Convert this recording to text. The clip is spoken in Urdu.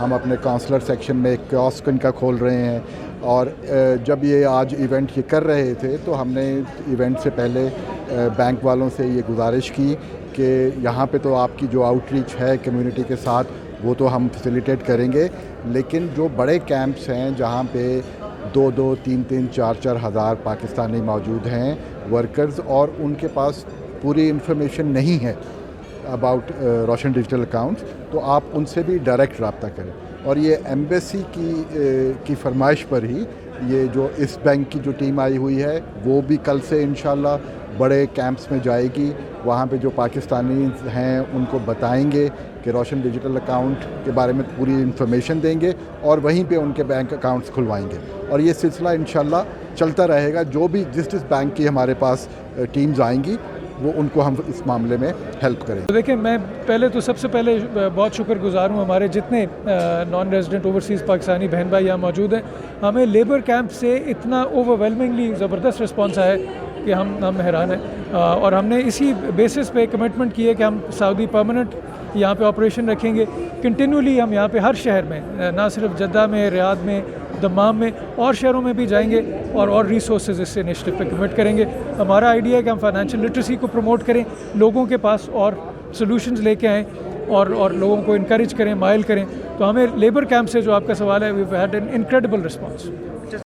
ہم اپنے کونسلر سیکشن میں ایک کیوسک ان کا کھول رہے ہیں. اور جب یہ آج ایونٹ یہ کر رہے تھے تو ہم نے ایونٹ سے پہلے بینک والوں سے یہ گزارش کی کہ یہاں پہ تو آپ کی جو آؤٹ ریچ ہے کمیونٹی کے ساتھ وہ تو ہم فیسیلیٹیٹ کریں گے، لیکن جو بڑے کیمپس ہیں جہاں پہ 2-2, 3-3, 4-4 ہزار پاکستانی موجود ہیں ورکرز، اور ان کے پاس پوری انفارمیشن نہیں ہے اباؤٹ روشن ڈیجیٹل اکاؤنٹس، تو آپ ان سے بھی ڈائریکٹ رابطہ کریں. اور یہ ایمبیسی کی فرمائش پر ہی یہ جو اس بینک کی جو ٹیم آئی ہوئی ہے وہ بھی کل سے انشاءاللہ بڑے کیمپس میں جائے گی. وہاں پہ جو پاکستانی ہیں ان کو بتائیں گے کہ روشن ڈیجیٹل اکاؤنٹ کے بارے میں پوری انفارمیشن دیں گے اور وہیں پہ ان کے بینک اکاؤنٹس کھلوائیں گے. اور یہ سلسلہ انشاءاللہ چلتا رہے گا. جو بھی جس بینک کی ہمارے پاس ٹیمز آئیں گی وہ ان کو ہم اس معاملے میں ہیلپ کریں. دیکھیں، میں سب سے پہلے بہت شکر گزار ہوں ہمارے جتنے نان ریزیڈنٹ اوورسیز پاکستانی بہن بھائی یہاں موجود ہیں. ہمیں لیبر کیمپ سے اتنا اوورwhelmingly زبردست رسپانس آیا ہے کہ ہم حیران ہیں. اور ہم نے اسی بیسس پہ کمٹمنٹ کی ہے کہ ہم سعودی پرماننٹ یہاں پہ آپریشن رکھیں گے. کنٹینیولی ہم یہاں پہ ہر شہر میں، نہ صرف جدہ میں، ریاض میں، دمام میں، اور شہروں میں بھی جائیں گے اور ریسورسز اس انیشیٹو پہ کمٹ کریں گے. ہمارا آئیڈیا ہے کہ ہم فائنینشیل لٹریسی کو پروموٹ کریں، لوگوں کے پاس اور سولوشنز لے کے آئیں اور لوگوں کو انکریج کریں، مائل کریں. تو ہمیں لیبر کیمپ سے جو آپ کا سوال ہے، we had an incredible response.